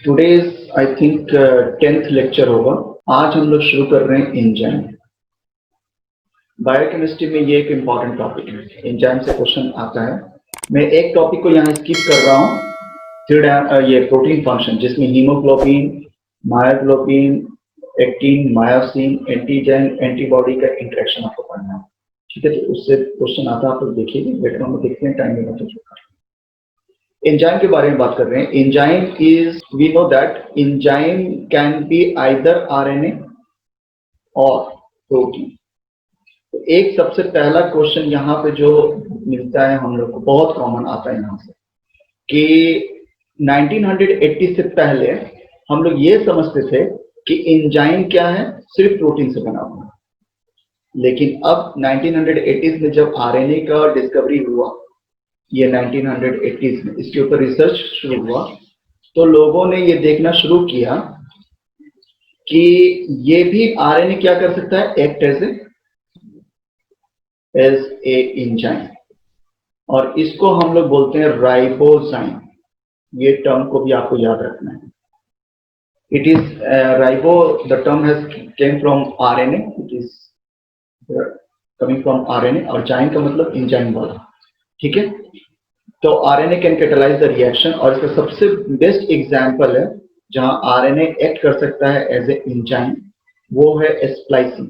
Today's I think 10th lecture होगा। आज हम लोग शुरू कर रहे हैं एंजाइम। बायोकेमिस्ट्री में ये एक इम्पॉर्टेंट टॉपिक है। एंजाइम से क्वेश्चन आता है। मैं एक टॉपिक को यहाँ स्किप कर रहा हूँ, ये प्रोटीन फंक्शन, जिसमें haemoglobin, myoglobin, actin, myosin, antigen, antibody का इंटरेक्शन आपको पढ़ना है। ठीक है, तो उससे क्वेश्चन आता है, आप लोग देखिए। बैकग्राउंड में देखते हैं, टाइम मिला तो एंजाइम के बारे में बात कर रहे हैं। Enzyme is, we know that enzyme can be either RNA और प्रोटीन। तो एक सबसे पहला क्वेश्चन यहाँ पे जो मिलता है हम लोग को, बहुत कॉमन आता है यहाँ से, कि 1980 से पहले हम लोग ये समझते थे कि एंजाइम क्या है, सिर्फ प्रोटीन से बना हुआ। लेकिन अब 1980s में जब आरएनए का डिस्कवरी हुआ, ये 1980s में इसके ऊपर रिसर्च शुरू हुआ, तो लोगों ने ये देखना शुरू किया कि ये भी आरएनए क्या कर सकता है, एक्ट एज ए एंजाइम, और इसको हम लोग बोलते हैं राइबोजाइम। ये टर्म को भी आपको याद रखना है। It is ribo, the term has came from RNA, it is coming from RNA, और जाइन का मतलब एंजाइम वाला। ठीक है, तो RNA can catalyse the reaction, और इसका सबसे बेस्ट एग्जांपल है जहां आरएनए एक्ट कर सकता है एज ए एंजाइम, वो है स्प्लाइसिंग।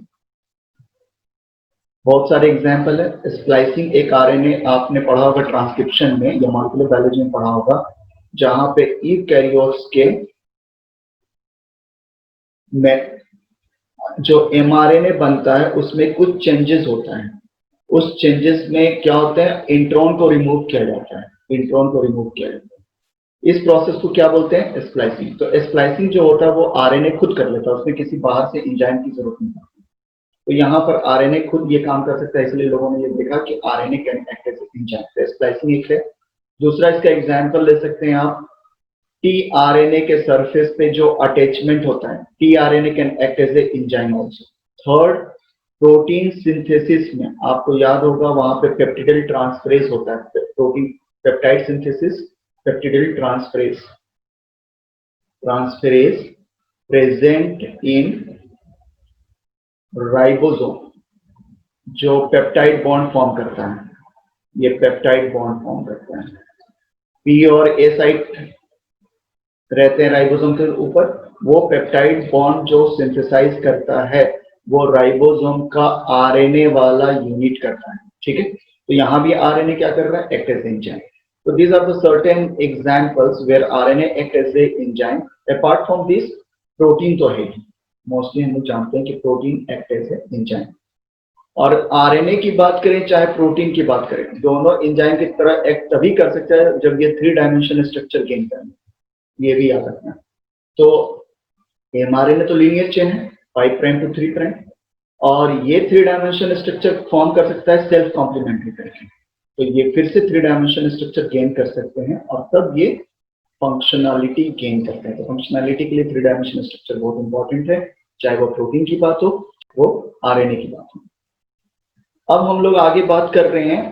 बहुत सारे एग्जांपल है। स्प्लाइसिंग एक आरएनए, आपने पढ़ा होगा ट्रांसक्रिप्शन में या मॉलिक्यूलर बायोलॉजी में पढ़ा होगा, जहां पे यूकैरियोट्स के में जो एमआरएनए बनता है उसमें कुछ चेंजेस होता है। उस चेंजेस में क्या होता है, इंट्रॉन को रिमूव किया जाता है। इंट्रॉन को रिमूव किया जाता है, इस प्रोसेस को क्या बोलते हैं, स्प्लाइसिंग। तो स्प्लाइसिंग जो होता है वो आरएनए खुद कर लेता है, उसमें किसी बाहर से एंजाइम की जरूरत नहीं पड़ती। तो यहाँ पर आरएनए खुद ये काम कर सकता है, इसलिए लोगों ने ये देखा कि RNA can act as enzyme. तो स्प्लाइसिंग एक है। दूसरा इसका एग्जांपल ले सकते हैं आप, टीआरएनए के सरफेस पे जो अटैचमेंट होता है, tRNA can act as a enzyme also. Third, protein synthesis में आपको याद होगा, वहां पे पेप्टिडाइल ट्रांसफरेज होता है। Protein peptide synthesis, peptidyl transferase present in ribosome, जो पेप्टाइड बॉन्ड फॉर्म करता है। ये पेप्टाइड बॉन्ड फॉर्म करता है। पी और ए साइट रहते हैं राइबोसोम के ऊपर। वो पेप्टाइड बॉन्ड जो सिंथेसाइज करता है, वो राइबोसोम का आरएनए वाला यूनिट करता है। ठीक है, तो यहां भी आरएनए क्या कर रहा है, एक्ट एज एंजाइम। तो these are the certain examples where RNA act as a enzyme. Apart from this, protein तो है, मोस्टली हम लोग जानते हैं कि protein act as a enzyme. और आरएनए की बात करें चाहे प्रोटीन की बात करें, दोनों एंजाइम की तरह एक्ट तभी कर सकता है जब ये 3 डायमेंशन स्ट्रक्चर गेन करें। ये भी याद रखना। तो एमआरएनए तो लीनियर चेन है, 5 प्राइम टू 3 प्राइम, और ये 3 डायमेंशन स्ट्रक्चर फॉर्म कर सकता है सेल्फ कॉम्प्लीमेंट्री करके। तो ये फिर से 3 डायमेंशन स्ट्रक्चर गेन कर सकते हैं, और तब ये फंक्शनैलिटी गेन करते हैं। तो फंक्शनैलिटी के लिए 3 डायमेंशन स्ट्रक्चर बहुत इंपॉर्टेंट है, चाहे वो प्रोटीन की बात हो, वो आरएनए की बात हो। अब हम लोग आगे बात कर रहे हैं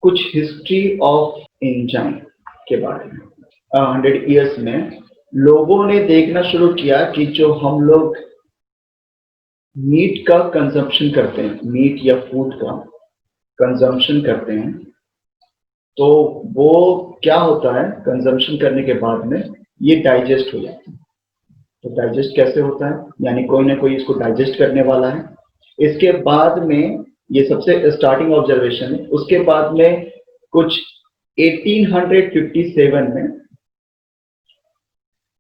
कुछ हिस्ट्री ऑफ एंजाइम के बारे में। 100 ईयर्स में लोगों ने देखना शुरू किया कि जो हम लोग मीट का कंजम्पशन करते हैं, मीट या फूड का कंजम्पशन करते हैं, तो वो क्या होता है, कंजम्पशन करने के बाद में ये डाइजेस्ट हो जाता है। तो डाइजेस्ट कैसे होता है, यानी कोई ना कोई इसको डाइजेस्ट करने वाला है। इसके बाद में, ये सबसे स्टार्टिंग ऑब्जर्वेशन है, उसके बाद में कुछ 1857 में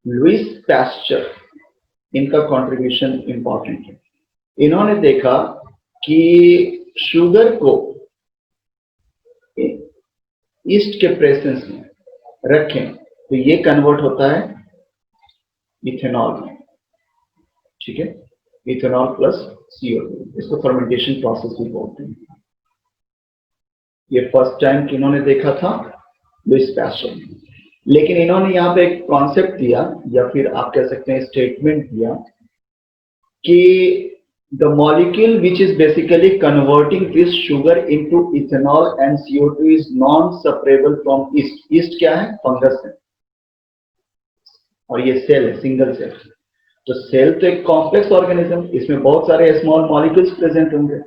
लुइस पैस्चर, इनका कंट्रीब्यूशन इंपॉर्टेंट है। इन्होंने देखा कि शुगर को ईस्ट के प्रेजेंस में रखें तो ये कन्वर्ट होता है इथेनॉल में। ठीक है, इथेनॉल प्लस CO2, इसको फर्मेंटेशन प्रोसेस भी बोलते हैं। ये फर्स्ट टाइम किन्होंने देखा था, लुइस पैस्चर ने। लेकिन इन्होंने यहाँ पे एक कॉन्सेप्ट दिया, या फिर आप कह सकते हैं स्टेटमेंट दिया, कि the molecule which is basically converting this sugar into ethanol and CO2 is non-separable from yeast. Yeast क्या है, फंगस है। और ये सेल है, सिंगल सेल। तो सेल तो एक कॉम्प्लेक्स ऑर्गेनिज्म, इसमें बहुत सारे स्मॉल मॉलिक्यूल्स प्रेजेंट होंगे,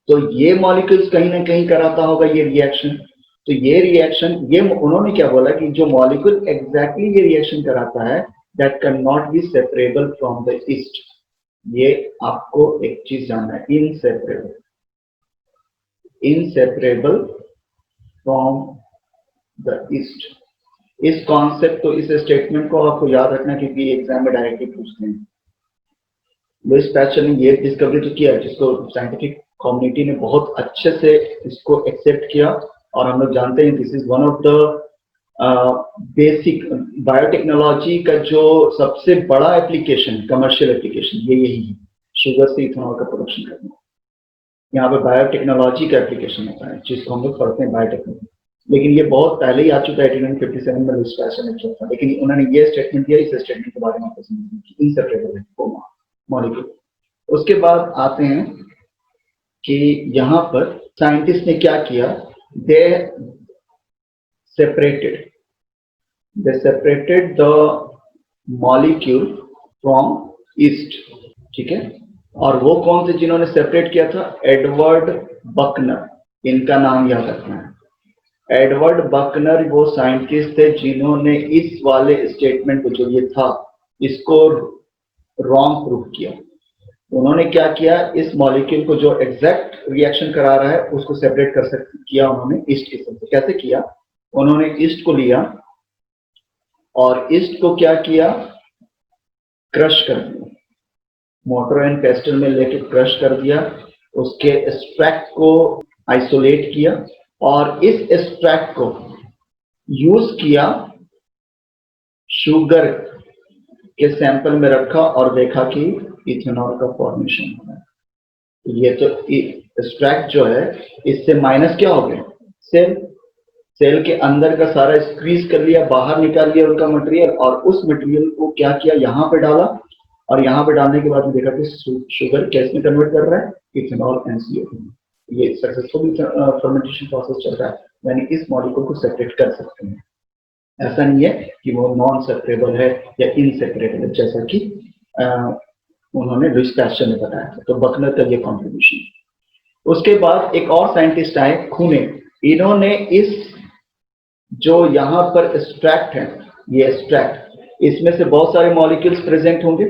तो ये मॉलिक्यूल्स कहीं ना कहीं कराता होगा ये रिएक्शन। तो ये रिएक्शन, ये उन्होंने क्या बोला कि जो मॉलिक्यूल एग्जैक्टली ये रिएक्शन कराता है that can not be separable from the east. ये आपको एक चीज जानना है, inseparable, inseparable from the east. इस कॉन्सेप्ट को, इस स्टेटमेंट को आपको याद रखना, क्योंकि एग्जाम में डायरेक्टली पूछते हैं। लुईस पैस्चर ने ये डिस्कवरी तो किया जिसको साइंटिफिक कम्युनिटी ने बहुत अच्छे से इसको एक्सेप्ट किया, और हम लोग जानते हैं this is one of the basic biotechnology का जो सबसे बड़ा एप्लीकेशन, कमर्शियल एप्लीकेशन ये यही है, शुगर से इथेनॉल का प्रोडक्शन करना। यहाँ पे बायोटेक्नोलॉजी का एप्लीकेशन होता है जिसको हम लोग पढ़ते हैं बायोटेक्नोलॉजी, लेकिन ये बहुत पहले ही आ चुका है, 1857 में लुईस पैस्चर ने किया था। लेकिन उन्होंने ये स्टेटमेंट दिया, इस स्टेटमेंट के बारे में आपको समझना है कि इनसेपरेबल है वो मॉलिक्यूल। उसके बाद आते हैं कि यहाँ पर साइंटिस्ट ने क्या किया, दे separated the molecule from east, ठीक है। और वो कौन से जिन्होंने सेपरेट किया था, एडवर्ड बकनर, इनका नाम याद रखना है। एडवर्ड बकनर वो साइंटिस्ट थे जिन्होंने इस वाले स्टेटमेंट को, जो ये था, इसको रॉन्ग प्रूव किया। उन्होंने क्या किया, इस मॉलिक्यूल को जो एग्जैक्ट रिएक्शन करा रहा है उसको सेपरेट कर सकते किया उन्होंने ईस्ट के साथ। कैसे किया, उन्होंने ईस्ट को लिया और ईस्ट को क्या किया, क्रश कर दिया, मोटर एंड पेस्टल में लेके क्रश कर दिया, उसके एक्सट्रैक्ट को आइसोलेट किया और इस एक्सट्रैक्ट को यूज किया, शुगर के सैंपल में रखा और देखा कि इथेनॉल का फॉर्मेशन हो रहा है। ये तो एक्सट्रैक्ट जो है, इससे माइनस क्या हो गया, सेल के अंदर का सारा स्क्वीज कर लिया, बाहर निकाल लिया उनका मटेरियल, और उस मटेरियल को क्या किया, यहाँ पे डाला, और यहाँ पे डालने के बाद में देखा कि शुगर कैसे कन्वर्ट कर रहा है, इथेनॉल एंड CO2। ये सक्सेसफुल फर्मेंटेशन प्रोसेस चल रहा है, यानी इस मॉलिक्यूल को सेपरेट कर सकते हैं। ऐसा नहीं है कि वो नॉन सेपरेबल है या इनसेपरेबल है, जैसा कि उन्होंने लुईस पैस्चर ने बताया था। तो बकनर का ये कॉन्ट्रीब्यूशन। उसके बाद एक और साइंटिस्ट आए, खूने, इन्होंने इस जो यहाँ पर एक्सट्रैक्ट है, ये एक्सट्रैक्ट, इसमें से बहुत सारे मॉलिक्यूल्स प्रेजेंट होंगे।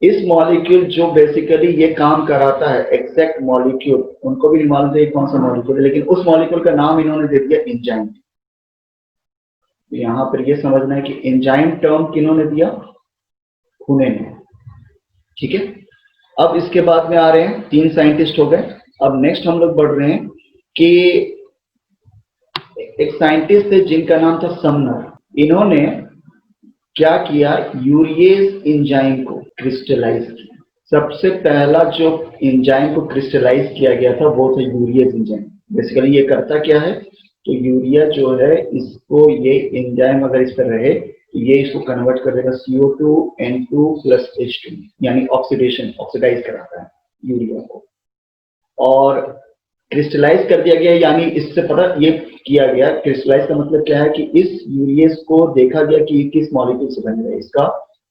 इस मॉलिक्यूल जो बेसिकली ये काम कराता है, एग्जैक्ट मॉलिक्यूल, उनको भी नहीं मालूम है कौन सा मॉलिक्यूल है, लेकिन उस मॉलिक्यूल का नाम इन्होंने दे दिया एंजाइम। यहाँ पर ये समझना है कि एंजाइम टर्म किन्होंने दिया, खूने ने, ठीक है। अब इसके बाद में आ रहे हैं, 3 साइंटिस्ट हो गए। अब नेक्स्ट हम लोग बढ़ रहे हैं कि एक साइंटिस्ट थे जिनका नाम था समनर। इन्होंने क्या किया, यूरिएज एंजाइम को क्रिस्टलाइज किया। सबसे पहला जो एंजाइम को क्रिस्टलाइज किया गया था वो था यूरिएज एंजाइम। बेसिकली ये करता क्या है, तो यूरिया जो है, इसको ये एंजाइम अगर इस पर रहे तो ये इसको कन्वर्ट कर देगा CO2 N2 प्लस H2, यानी ऑक्सीडेशन, ऑक्सीडाइज कराता है यूरिया को, और क्रिस्टलाइज कर दिया गया। यानी इससे पता ये किया गया, क्रिस्टलाइज का मतलब क्या है कि इस यूरियस को देखा गया कि किस मॉलिक्यूल से बने हुए, इसका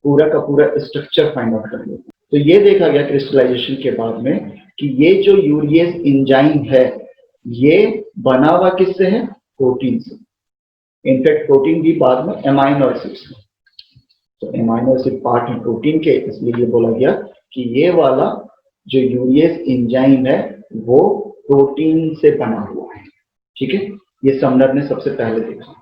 पूरा का पूरा स्ट्रक्चर फाइंड आउट कर लिया। तो ये देखा गया क्रिस्टलाइजेशन के बाद में कि ये जो यूरियस एंजाइम है, ये बना हुआ किससे है, प्रोटीन से। इनफैक्ट प्रोटीन भी बाद में एमाइनो एसिड से, तो एमाइनो एसिड पार्ट है प्रोटीन के, इसलिए ये बोला गया कि ये वाला जो यूरियस एंजाइम है वो प्रोटीन से बना हुआ है, ठीक है। ये समनर ने सबसे पहले देखा।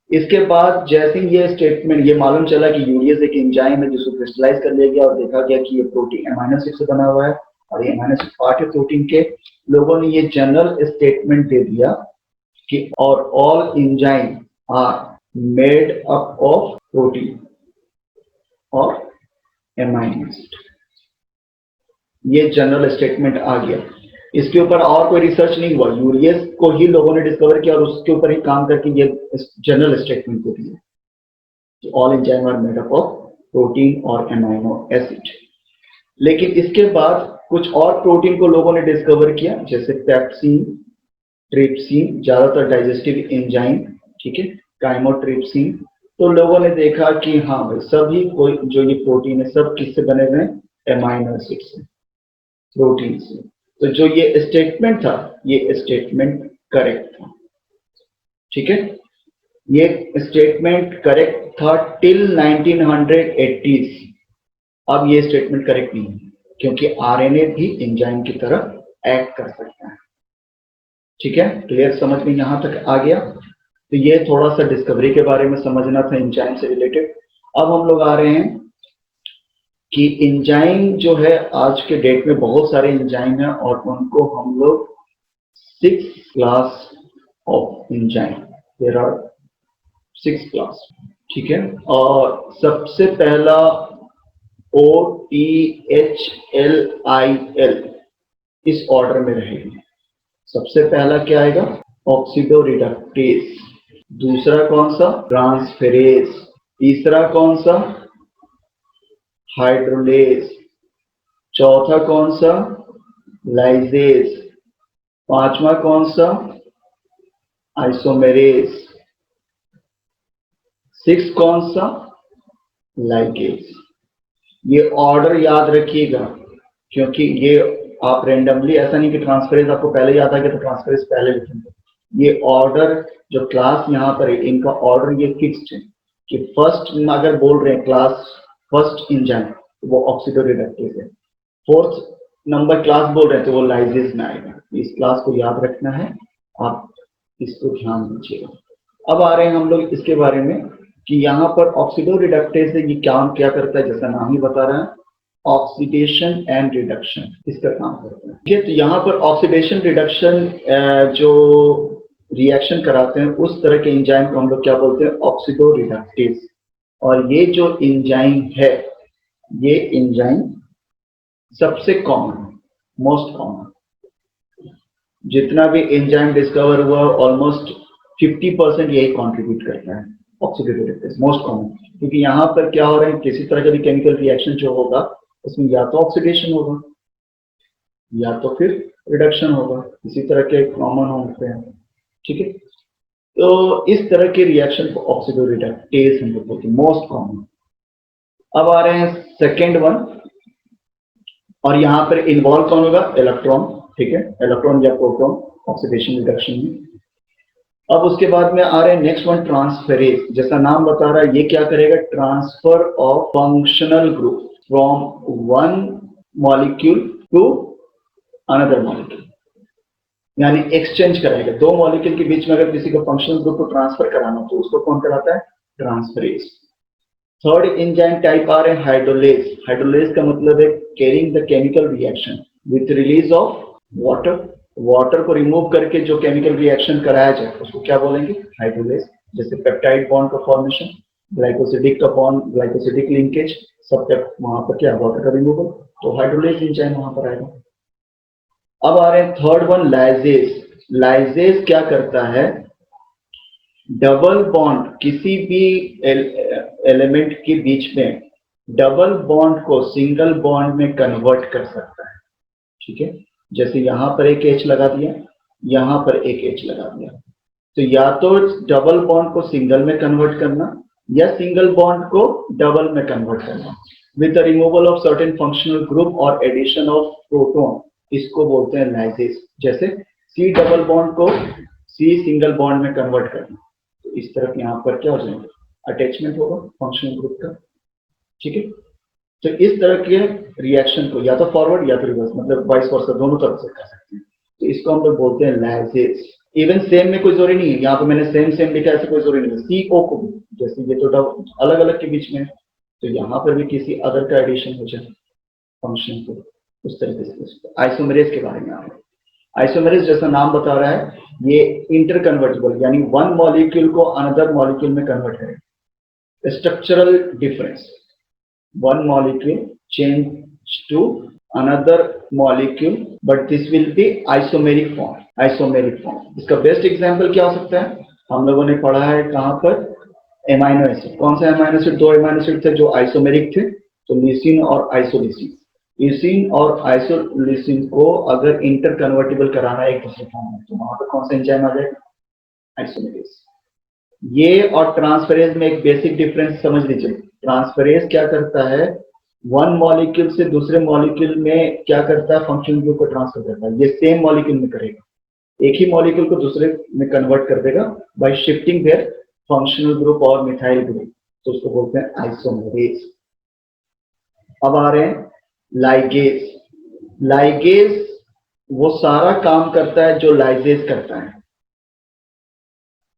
इसके बाद जैसे ही ये स्टेटमेंट, ये मालूम चला कि यूरियस एक एंजाइम है जिसको क्रिस्टलाइज कर लिया गया और देखा गया कि ये प्रोटीन एमाइनो एसिड से बना हुआ है और ये एमाइनो एसिड पार्ट है प्रोटीन के, लोगों ने ये जनरल स्टेटमेंट दे दिया कि और all enzyme are made up of protein और एमाइनो एसिड। ये जनरल स्टेटमेंट आ गया। इसके ऊपर और कोई रिसर्च नहीं हुआ, यूरियस को ही लोगों ने डिस्कवर किया और उसके ऊपर ही काम करके ये जनरल स्टेटमेंट को दिया, all enzyme are made up of protein और एमाइनो एसिड। लेकिन इसके बाद कुछ और प्रोटीन को लोगों ने डिस्कवर किया, जैसे पेप्सिन, ट्रिप्सिन, ज्यादातर डाइजेस्टिव एंजाइम, ठीक है, काइमोट्रिप्सिन। तो लोगों ने देखा कि हाँ भाई सभी कोई जो ये प्रोटीन है सब किससे बने हुए हैं, एमाइनो एसिड से, प्रोटीन से। तो जो ये स्टेटमेंट था ये स्टेटमेंट करेक्ट था, ठीक है। ये स्टेटमेंट करेक्ट था टिल 1980s। अब ये स्टेटमेंट करेक्ट नहीं है क्योंकि आरएनए भी एंजाइम की तरह एक्ट कर सकता है, ठीक है। क्लियर, समझ में यहां तक आ गया। तो ये थोड़ा सा डिस्कवरी के बारे में समझना था एंजाइम से रिलेटेड। अब हम लोग आ रहे हैं कि एंजाइम जो है आज के डेट में बहुत सारे एंजाइम हैं और उनको हम लोग 6 class of enzyme, there are 6 class, ठीक है। और सबसे पहला OTHLIL इस ऑर्डर में रहेगी। सबसे पहला क्या आएगा, ऑक्सीडोरिडक्टेज। दूसरा कौन सा, ट्रांसफेरेज। तीसरा कौन सा, हाइड्रोलेज। चौथा कौन सा, लाइजेज। पांचवा कौन सा, आइसोमेरेज। 6 कौन सा, लाइगेज। ये ऑर्डर याद रखिएगा क्योंकि ये आप रेंडमली, ऐसा नहीं कि ट्रांसफरेज आपको पहले याद आ गया तो ट्रांसफरेज पहले लिखेंगे। ये ऑर्डर जो क्लास यहाँ पर है इनका ऑर्डर ये फिक्स्ड है कि फर्स्ट अगर बोल रहे हैं क्लास फर्स्ट एंजाइम तो वो ऑक्सीडोरिडक्टेज है। फोर्थ नंबर क्लास बोल रहे हैं तो वो लाइजेज में आएगा। इस क्लास को याद रखना है, आप इसको ध्यान दीजिएगा। अब आ रहे हैं हम लोग इसके बारे में कि यहाँ पर ऑक्सीडोरिडक्टेज से ये क्या करता है, जैसा नाम ही बता रहा है, ऑक्सीडेशन एंड रिडक्शन इसका काम करता है, ठीक है। तो यहाँ पर ऑक्सीडेशन रिडक्शन जो रिएक्शन कराते हैं उस तरह के एंजाइम को हम लोग क्या बोलते हैं, ऑक्सीडोरिडक्टेज। और ये जो एंजाइम है ये एंजाइम सबसे कॉमन, मोस्ट कॉमन, जितना भी एंजाइम डिस्कवर हुआ ऑलमोस्ट 50% यही कंट्रीब्यूट करता है, ऑक्सीडेटिव मोस्ट कॉमन। क्योंकि यहाँ पर क्या हो रहा है, किसी तरह का भी केमिकल रिएक्शन जो होगा उसमें या तो ऑक्सीडेशन होगा या तो फिर रिडक्शन होगा, इसी तरह के कॉमन होते हैं, ठीक है। तो इस तरह के रिएक्शन को ऑक्सीडोरिडक्टेज हम लोग बोलते हैं, मोस्ट कॉमन। अब आ रहे हैं सेकेंड वन, और यहाँ पर इन्वॉल्व कौन होगा, इलेक्ट्रॉन, ठीक है, इलेक्ट्रॉन या प्रोटॉन ऑक्सीडेशन रिडक्शन में। अब उसके बाद में आ रहे हैं नेक्स्ट वन, ट्रांसफेरेज। जैसा नाम बता रहा है ये क्या करेगा, transfer of functional group from one molecule to another molecule, यानी एक्सचेंज कराएगा। दो मॉलिक्यूल के बीच में अगर किसी को फंक्शनल ग्रुप को ट्रांसफर कराना तो उसको कौन कराता है, ट्रांसफेरेज। थर्ड एंजाइम टाइप आ रहे हैं हाइड्रोलेज। हाइड्रोलेज का मतलब है carrying the chemical reaction with release of water. Water को रिमूव करके जो केमिकल रिएक्शन कराया जाए उसको क्या बोलेंगे, हाइड्रोलेज। जैसे पेप्टाइड बॉन्ड का फॉर्मेशन, ग्लाइकोसिडिक का बॉन्ड, ग्लाइकोसिडिक लिंकेज, सब वहां पर क्या, वाटर का रिमूवल, तो हाइड्रोलेज एंजाइम वहां पर आएगा। अब आ रहे हैं थर्ड वन, लाइजेज। लाइजेज क्या करता है, डबल बॉन्ड, किसी भी एलिमेंट के बीच में डबल बॉन्ड को सिंगल बॉन्ड में कन्वर्ट कर सकता है, ठीक है। जैसे यहां पर एक H लगा दिया, यहां पर एक H लगा दिया, तो या तो डबल बॉन्ड को सिंगल में कन्वर्ट करना या सिंगल बॉन्ड को डबल में कन्वर्ट करना with the removal of certain functional group और एडिशन ऑफ प्रोटॉन, इसको बोलते हैं लाइजेज। जैसे C डबल बॉन्ड को C सिंगल बॉन्ड में कन्वर्ट करना, तो इस तरफ यहाँ पर क्या हो जाएगा, अटैचमेंट होगा फंक्शनल ग्रुप का, ठीक है। तो इस तरह के रिएक्शन को या तो फॉरवर्ड या तो रिवर्स, मतलब वाइस वर्सा, दोनों तरफ से कर सकते हैं। तो इसको हम लोग बोलते हैं लाइजेज। इवन सेम में कोई जरूरी नहीं है, यहाँ पे मैंने सेम सेम लिखा है, ऐसे कोई जरूरी नहीं है। CO को भी, जैसे ये तो अलग अलग के बीच में, तो यहाँ पर भी किसी अदर का एडिशन हो जाए फंक्शन को, उस तरीके से। आइसोमेरेज के बारे में आ रहा है। आइसोमेरेज जैसा नाम बता रहा है, ये इंटर कन्वर्टेबल, यानी वन मॉलिक्यूल को अनदर मॉलिक्यूल में कन्वर्ट करेगा। Structural difference, one molecule change to another molecule, but this will be isomeric form, isomeric form। इसका बेस्ट एग्जांपल क्या हो सकता है, हम लोगों ने पढ़ा है कहां पर, एमाइनो एसिड। कौन सा एमाइनो एसिड, दो एमाइनो एसिड थे जो आइसोमेरिक थे, तो लिसिन और आइसोलिसिन। लिसिन और आइसोलिसिन को अगर इंटर कन्वर्टेबल कराना है एक दूसरे फॉर्म में, तो वहां पर कौन सा एंजाइम आ जाएगा, आइसोमेरेज। ये और ट्रांसफरेज में एक बेसिक डिफरेंस समझ लीजिए। ट्रांसफरेज क्या करता है, वन मॉलिक्यूल से दूसरे मॉलिक्यूल में क्या करता है, फंक्शनल ग्रुप को ट्रांसफर करता है। ये सेम मॉलिक्यूल में करेगा, एक ही मॉलिक्यूल को दूसरे में कन्वर्ट कर देगा bye shifting their functional group और मिथाइल ग्रुप, तो उसको बोलते हैं आइसोमेरेज। अब आ रहे हैं लाइगेज। लाइगेज वो सारा काम करता है जो लाइजेज करता है,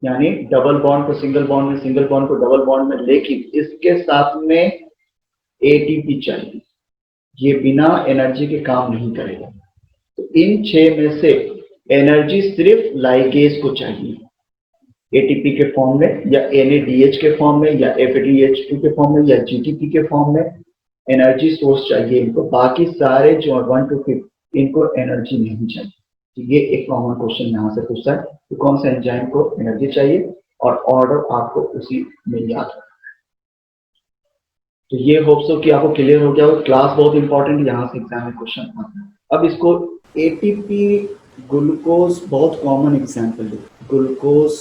यानी डबल बॉन्ड को सिंगल बॉन्ड में, सिंगल बॉन्ड को डबल बॉन्ड में, लेकिन इसके साथ में एटीपी चाहिए, ये बिना एनर्जी के काम नहीं करेगा। तो इन 6 में से एनर्जी सिर्फ लाइगेज को चाहिए, एटीपी के फॉर्म में या एनएडीएच के फॉर्म में या एफएडीएच2 के फॉर्म में या जीटीपी के फॉर्म में एनर्जी सोर्स चाहिए इनको। बाकी सारे जो 1 to 5 इनको एनर्जी नहीं चाहिए। तो ये एक कॉमन क्वेश्चन यहाँ से पूछता है कि कौन सा एंजाइम को एनर्जी चाहिए, और ऑर्डर आपको उसी में याद रखना है। तो ये होप्स हो कि आपको क्लियर हो गया हो। क्लास बहुत इंपॉर्टेंट, यहाँ से एग्जाम में क्वेश्चन आता है। अब इसको एटीपी ग्लूकोज बहुत कॉमन एग्जाम्पल है, ग्लूकोज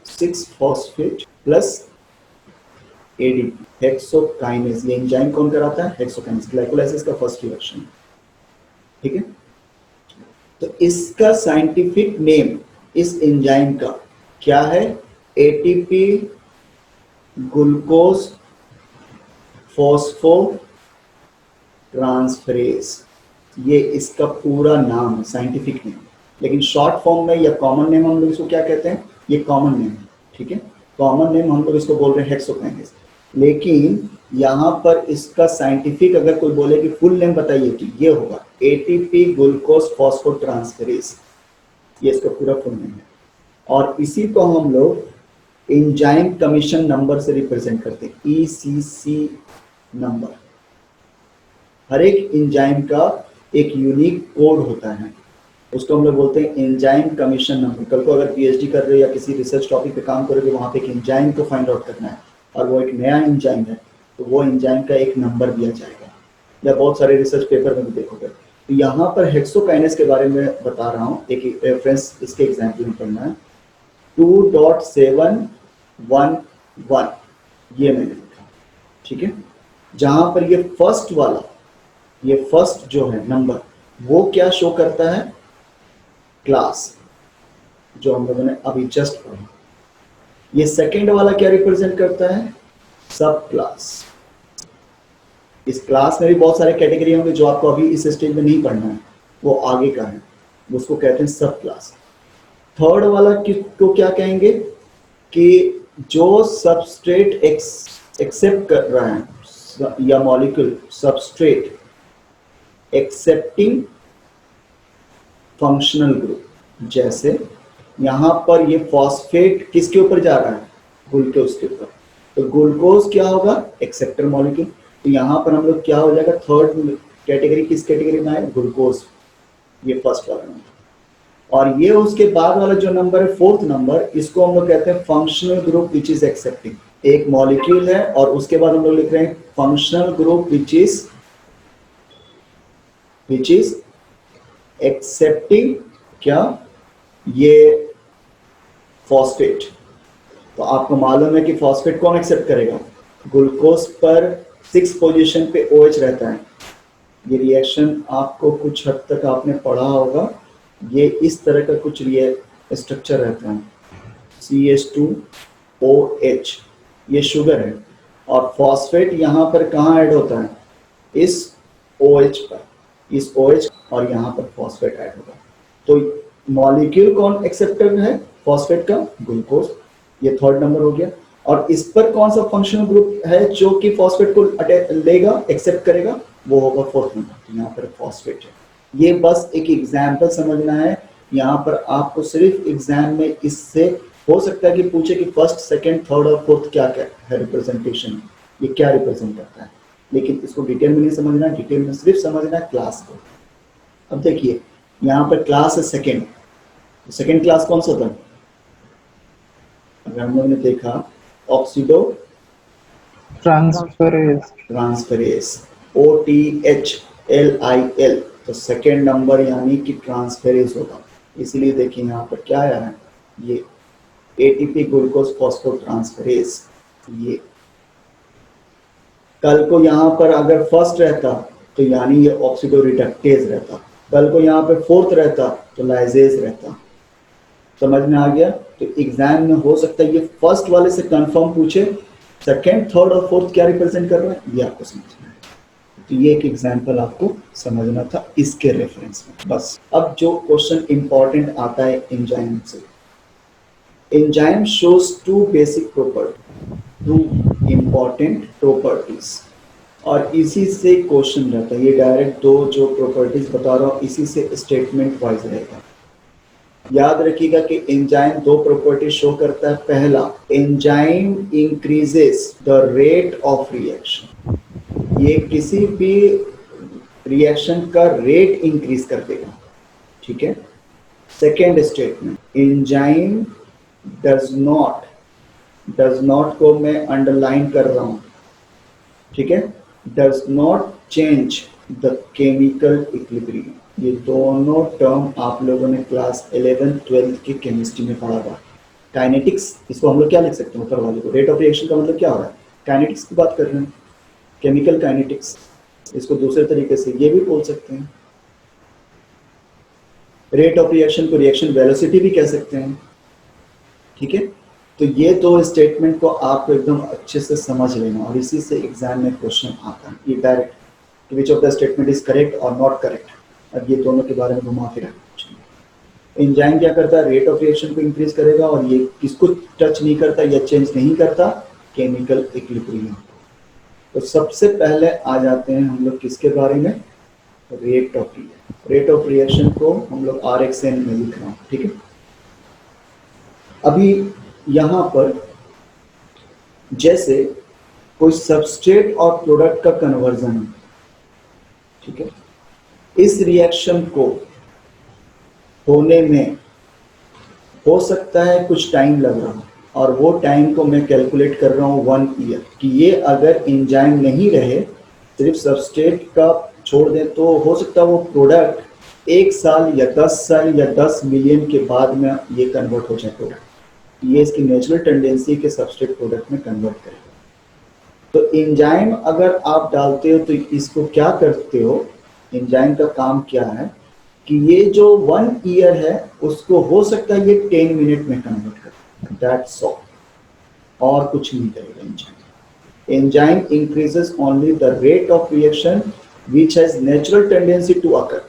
6-फॉस्फेट प्लस एडीपी, हेक्सोकाइनेज। ये एंजाइम कौन कराता है, हेक्सोकाइनेज, ग्लाइकोलाइसिस का फर्स्ट रिएक्शन। ठीक है, तो इसका साइंटिफिक नेम इस एंजाइम का क्या है, एटीपी ग्लूकोज फॉस्फो ट्रांसफरेज। ये इसका पूरा नाम है, साइंटिफिक नेम। लेकिन शॉर्ट फॉर्म में या कॉमन नेम हम लोग इसको क्या कहते हैं, ये कॉमन नेम है। ठीक है, कॉमन नेम हम लोग इसको बोल रहे हैं हेक्सोकाइनेज। लेकिन यहाँ पर इसका साइंटिफिक अगर कोई बोले कि फुल नेम बताइए, कि ये होगा एटीपी ग्लूकोज फॉस्फोट्रांसफेरेज, ये इसका पूरा फुल नेम है। और इसी को हम लोग एंजाइम कमीशन नंबर से रिप्रेजेंट करते हैं, ईसीसी नंबर। हर एक एंजाइम का एक यूनिक कोड होता है, उसको हम लोग बोलते हैं एंजाइम कमीशन नंबर। कल को अगर पीएचडी कर रहे हो या किसी रिसर्च टॉपिक पे काम करोगे, वहाँ पे एक एंजाइम को फाइंड आउट करना है और वो एक नया एंजाइम है, तो वो एंजाइम का एक नंबर दिया जाएगा, या बहुत सारे रिसर्च पेपर में भी देखोगे। तो यहाँ पर हेक्सोकाइनेज के बारे में बता रहा हूँ, एक रेफरेंस इसके एग्जाम्पल में पढ़ना है, 2.711 ये मैंने लिखा। ठीक है, जहां पर ये फर्स्ट वाला, ये फर्स्ट जो है नंबर, वो क्या शो करता है, क्लास, जो हम लोगों ने अभी जस्ट पढ़ा। ये सेकेंड वाला क्या रिप्रेजेंट करता है, सब क्लास। इस क्लास में भी बहुत सारे कैटेगरी होंगे जो आपको अभी इस स्टेज में नहीं पढ़ना है, वो आगे का है, उसको कहते हैं सब क्लास। थर्ड वाला को क्या कहेंगे, कि जो सबस्ट्रेट एक्सेप्ट कर रहा है, या molecule substrate accepting functional group. जैसे यहाँ पर ये फॉस्फेट किसके ऊपर जा रहा है, ग्लूकोज के ऊपर, तो ग्लूकोज क्या होगा, एक्सेप्टर मॉलिक्यूल। तो यहाँ पर हम लोग क्या हो जाएगा, थर्ड कैटेगरी किस कैटेगरी में है, ग्लूकोज, ये फर्स्ट वाला नंबर। और ये उसके बाद वाला जो नंबर है, फोर्थ नंबर, इसको हम लोग कहते हैं functional group which is accepting. एक मॉलिक्यूल है और उसके बाद हम लोग लिख रहे हैं functional group which is accepting क्या, ये फॉस्फेट। तो आपको मालूम है कि फॉस्फेट कौन एक्सेप्ट करेगा, ग्लूकोज पर 6 पोजीशन पे OH रहता है। ये रिएक्शन आपको कुछ हद तक आपने पढ़ा होगा, ये इस तरह का कुछ स्ट्रक्चर रहता है, CH2OH, ये शुगर है। और फॉस्फेट यहाँ पर कहाँ ऐड होता है, इस OH पर, इस OH, और यहाँ पर फॉस्फेट ऐड होगा। तो मॉलिक्यूल कौन एक्सेप्टर है फॉस्फेट का, ग्लूकोज, ये थर्ड नंबर हो गया। और इस पर कौन सा फंक्शनल ग्रुप है जो कि फॉस्फेट को लेगा, एक्सेप्ट करेगा, वो होगा फोर्थ नंबर। तो यहाँ पर फॉस्फेट है। ये बस एक एग्जाम्पल समझना है, यहाँ पर आपको सिर्फ एग्जाम में इससे हो सकता है कि पूछे कि फर्स्ट, सेकंड, थर्ड और फोर्थ क्या क्या है रिप्रेजेंटेशन, ये क्या रिप्रेजेंट करता है, लेकिन इसको डिटेल में नहीं समझना, डिटेल में सिर्फ समझना है क्लास को। अब देखिए यहाँ पर क्लास है सेकेंड, सेकेंड क्लास कौन सा था, अगर हम लोगों ने देखा ऑक्सीडो ट्रांसफेरेज, OTHLIL, तो सेकेंड नंबर यानी कि ट्रांसफेरेज होगा। इसलिए देखिए यहाँ पर क्या आया है, ये एटीपी ग्लूकोज फॉस्फोट्रांसफरेज। ये कल को यहां पर अगर फर्स्ट रहता तो यानी ये ऑक्सीडोरिडक्टेज रहता, कल को यहाँ पे फोर्थ रहता तो लाइजेज रहता। समझ में आ गया? तो एग्जाम में हो सकता है ये फर्स्ट वाले से कंफर्म पूछे, सेकंड, थर्ड और फोर्थ क्या रिप्रेजेंट कर रहा है ये आपको समझना है। तो ये एक एग्जांपल आपको समझना था इसके रेफरेंस में। बस अब जो क्वेश्चन इंपॉर्टेंट आता है एंजाइम से, enzyme shows two basic property, two important properties, और इसी से क्वेश्चन रहता है। ये डायरेक्ट दो जो प्रॉपर्टीज बता रहा हूँ इसी से स्टेटमेंट वाइज रहेगा। याद रखिएगा कि एंजाइम दो प्रॉपर्टी शो करता है। पहला, enzyme increases the rate of reaction, ये किसी भी रिएक्शन का रेट इंक्रीज कर देगा, ठीक है। Second statement, enzyme does not को मैं अंडरलाइन कर रहा हूं, ठीक है, does not change the chemical equilibrium. ये दोनों टर्म आप लोगों ने क्लास 11th 12th की केमिस्ट्री में पढ़ा था। काइनेटिक्स, इसको हम लोग क्या लिख सकते हैं ऊपर वाले को, रेट ऑफ रिएक्शन का मतलब क्या हो रहा है, काइनेटिक्स की बात कर रहे हैं, केमिकल काइनेटिक्स। इसको दूसरे तरीके से ये भी बोल सकते हैं, रेट ऑफ रिएक्शन को रिएक्शन वेलोसिटी भी कह सकते हैं, ठीक है। तो ये दो स्टेटमेंट को आपको एकदम अच्छे से समझ लेना, और इसी से एग्जाम में क्वेश्चन आता है ये direct, which of the statement is correct और नॉट करेक्ट। अब ये दोनों के बारे में घुमा फिरा एंजाइम क्या करता है, रेट ऑफ रिएक्शन को इंक्रीज करेगा, और ये किसको टच नहीं करता या चेंज नहीं करता, केमिकल इक्विलिब्रियम। तो सबसे पहले आ जाते हैं हम लोग किसके बारे में, rate of reaction. Rate of reaction को हम लोग RxN में लिख रहा हूं, ठीक है। अभी यहां पर जैसे कोई सबस्ट्रेट और प्रोडक्ट का कन्वर्जन है, ठीक है, इस रिएक्शन को होने में हो सकता है कुछ टाइम लग रहा हो, और वो टाइम को मैं कैलकुलेट कर रहा हूँ 1 ईयर, कि ये अगर एंजाइम नहीं रहे, सिर्फ सबस्ट्रेट का छोड़ दें, तो हो सकता है वो प्रोडक्ट 1 साल या 10 साल या 10 मिलियन के बाद में ये कन्वर्ट हो जाए प्रोडक्ट। ये इसकी नेचुरल टेंडेंसी के सबस्ट्रेट प्रोडक्ट में कन्वर्ट करेगा। तो एंजाइम अगर आप डालते हो तो इसको क्या करते हो, एंजाइम का काम क्या है कि ये जो 1 ईयर है उसको हो सकता है ये 10 मिनट में कन्वर्ट कर, दैट्स ऑल, और कुछ नहीं करेगा enzyme. Enzyme increases only the rate of reaction which has natural tendency to occur.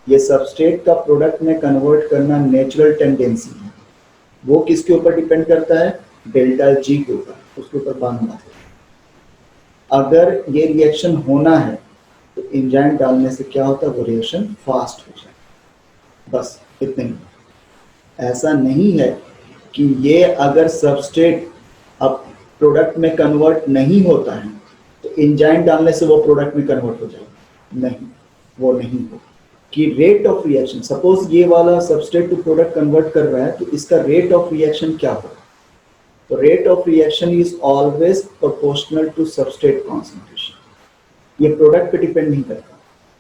ये सबस्ट्रेट का प्रोडक्ट में कन्वर्ट करना नेचुरल टेंडेंसी है, वो किसके ऊपर डिपेंड करता है, डेल्टा जी के ऊपर, उसके ऊपर बांधना है। अगर ये रिएक्शन होना है तो एंजाइम डालने से क्या होता है, वो रिएक्शन फास्ट हो जाए, बस इतने ही। ऐसा नहीं है कि ये अगर सबस्ट्रेट अब प्रोडक्ट में कन्वर्ट नहीं होता है तो एंजाइम डालने से वो प्रोडक्ट में कन्वर्ट हो जाएगा, नहीं, वो नहीं हो। कि रेट ऑफ रिएक्शन, सपोज ये वाला सबस्ट्रेट टू प्रोडक्ट कन्वर्ट कर रहा है तो इसका रेट ऑफ रिएक्शन क्या होगा, तो rate of reaction is always proportional to substrate concentration. ये प्रोडक्ट पे डिपेंड नहीं करता,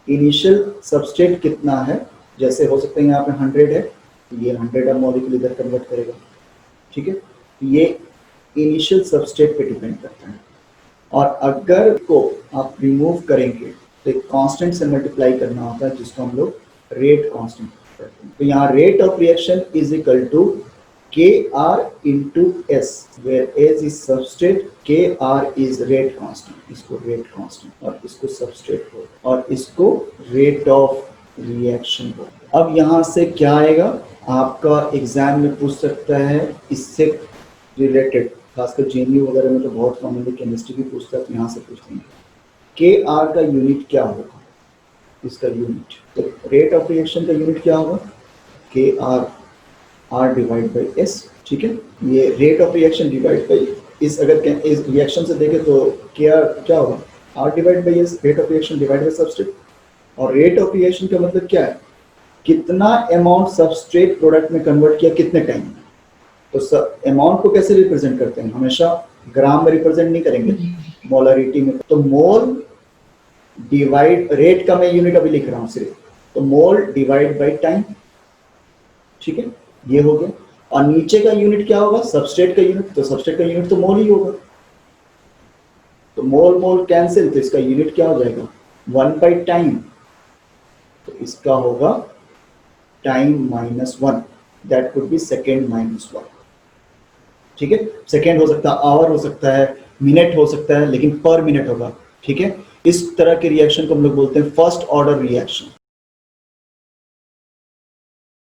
इनिशियल सबस्ट्रेट कितना है, जैसे हो सकता है यहाँ पे 100 है तो ये 100 मॉलिक्यूल इधर कन्वर्ट करेगा, ठीक है। ये इनिशियल सबस्ट्रेट पे डिपेंड करता है, और अगर को आप रिमूव करेंगे तो एक कांस्टेंट से मल्टीप्लाई करना होता है जिसको हम लोग रेट कांस्टेंट करते हैं। तो यहाँ rate of reaction is equal to Kr into S, where S is substrate, Kr is rate constant, इसको rate constant और इसको substrate हो, और इसको rate of reaction हो। अब यहाँ से क्या आएगा, आपका एग्जाम में पूछ सकता है इससे रिलेटेड, खासकर JNU वगैरह में तो बहुत कॉमनली केमिस्ट्री भी पूछता है, तो यहाँ से पूछते हैं Kr का यूनिट क्या होगा, इसका यूनिट, तो रेट ऑफ रिएक्शन का यूनिट क्या होगा, Kr R divide by S, ठीक है। ये rate of reaction divide by इस, अगर इस रिएक्शन से देखें तो Kr क्या होगा, R divide by S, rate of reaction divide by substrate. और रेट ऑफ रिएक्शन का मतलब क्या है, कितना अमाउंट सबस्ट्रेट प्रोडक्ट में कन्वर्ट किया कितने टाइम में। तो अमाउंट को कैसे रिप्रेजेंट करते हैं, हमेशा ग्राम में रिप्रेजेंट नहीं करेंगे, मोलरिटी में। तो मोल डिवाइड, रेट का मैं यूनिट अभी लिख रहा हूँ सिर्फ, तो मोल डिवाइड बाई टाइम, ठीक है, ये हो गया। और नीचे का यूनिट क्या होगा, सबस्ट्रेट का यूनिट, तो सबस्ट्रेट का यूनिट तो मोल ही होगा, तो मोल मोल कैंसिल, तो इसका यूनिट क्या हो जाएगा 1 by टाइम, तो इसका होगा time -1, that could be second -1। ठीक है, सेकेंड हो सकता है, आवर हो सकता है, मिनट हो सकता है, लेकिन पर मिनट होगा। ठीक है, इस तरह के रिएक्शन को हम लोग बोलते हैं फर्स्ट ऑर्डर रिएक्शन।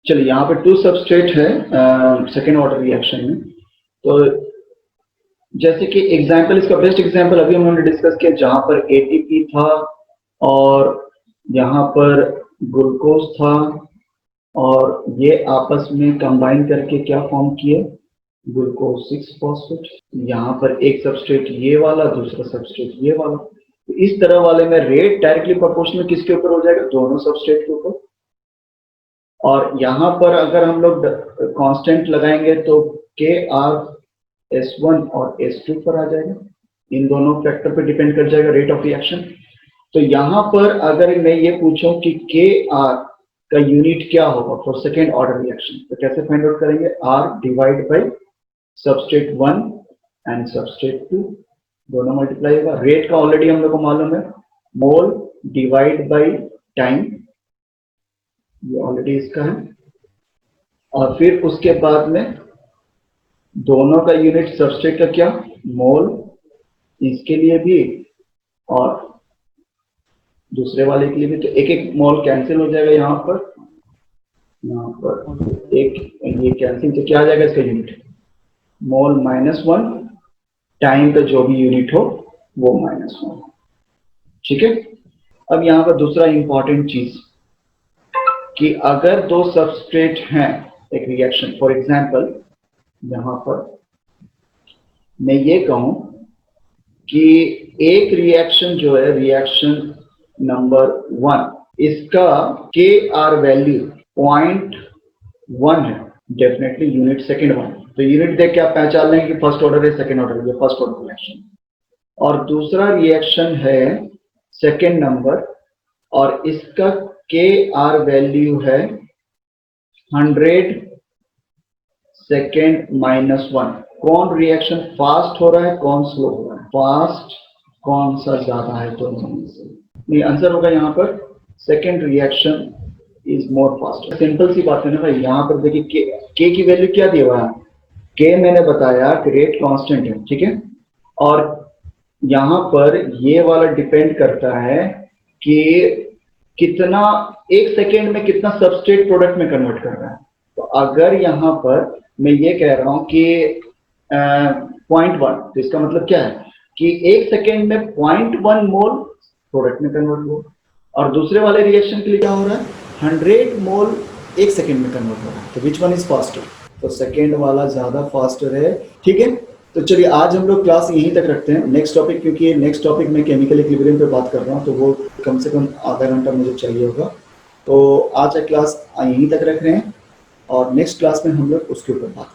चलिए यहाँ पे 2 सबस्ट्रेट है सेकेंड ऑर्डर रिएक्शन में। तो जैसे कि एग्जांपल, इसका बेस्ट एग्जांपल अभी हमने डिस्कस किया, जहां पर एटीपी था और यहाँ पर ग्लूकोज था, और ये आपस में कंबाइन करके क्या फॉर्म किए, ग्लूकोज 6-फॉस्फेट। यहाँ पर एक सबस्ट्रेट ये वाला, दूसरा सबस्ट्रेट ये वाला, तो इस तरह वाले में रेट डायरेक्टली प्रोपोर्शनल किसके ऊपर हो जाएगा, दोनों सबस्ट्रेट के ऊपर। और यहाँ पर अगर हम लोग कांस्टेंट लगाएंगे तो KR/S1 और S2 पर आ जाएगा, इन दोनों फैक्टर पर डिपेंड कर जाएगा रेट ऑफ रिएक्शन। तो यहाँ पर अगर मैं ये पूछूं कि KR का यूनिट क्या होगा फॉर सेकेंड ऑर्डर रिएक्शन, तो कैसे फाइंड आउट करेंगे, R divide by substrate 1 and substrate 2, दोनों मल्टीप्लाई होगा। रेट का ऑलरेडी हम लोग को मालूम है, मोल डिवाइड बाई टाइम, ये ऑलरेडी इसका है। और फिर उसके बाद में दोनों का यूनिट सबस्ट्रेट का क्या, मोल, इसके लिए भी और दूसरे वाले के लिए भी, तो एक एक मोल कैंसिल हो जाएगा। यहाँ पर एक ये कैंसिल, तो क्या आ जाएगा इसका यूनिट, मोल -1, टाइम का जो भी यूनिट हो वो -1। ठीक है, अब यहाँ पर दूसरा इंपॉर्टेंट चीज कि अगर 2 सबस्ट्रेट हैं एक रिएक्शन, फॉर एग्जांपल यहाँ पर मैं ये कहूं कि एक रिएक्शन जो है, रिएक्शन नंबर 1, इसका KR वैल्यू 0.1 है, डेफिनेटली यूनिट सेकेंड 1, तो यूनिट देख के आप पहचान लेंगे कि फर्स्ट ऑर्डर है सेकेंड ऑर्डर, ये फर्स्ट ऑर्डर रिएक्शन। और दूसरा रिएक्शन है सेकेंड नंबर, और इसका KR वैल्यू है 100 सेकेंड -1। कौन रिएक्शन फास्ट हो रहा है, कौन स्लो हो रहा है, फास्ट कौन सा ज्यादा है, दोनों में से। नहीं, आंसर होगा यहाँ पर second reaction is more fast. Simple सी बात है ना भाई, यहाँ पर देखिए के की वैल्यू क्या दी हुआ है, के मैंने बताया कि रेट कांस्टेंट है, ठीक है, और यहाँ पर ये वाला डिपेंड करता है कि कितना एक सेकेंड में कितना सबस्ट्रेट प्रोडक्ट में कन्वर्ट कर रहा है। तो अगर यहाँ पर मैं ये कह रहा हूं कि 0.1, तो इसका मतलब क्या है कि एक सेकेंड में 0.1 मोल प्रोडक्ट में कन्वर्ट हो, और दूसरे वाले रिएक्शन के लिए क्या हो रहा है, 100 मोल एक सेकेंड में कन्वर्ट हो रहा है। तो विच वन इज फास्टर, तो सेकेंड वाला ज्यादा फास्टर है। ठीक है, तो चलिए आज हम लोग क्लास यहीं तक रखते हैं। नेक्स्ट टॉपिक, क्योंकि नेक्स्ट टॉपिक में केमिकल इक्विलिब्रियम पे बात कर रहा हूँ, तो वो कम से कम आधा घंटा मुझे चाहिए होगा। तो आज का क्लास यहीं तक रख रहे हैं, और नेक्स्ट क्लास में हम लोग उसके ऊपर बात करेंगे।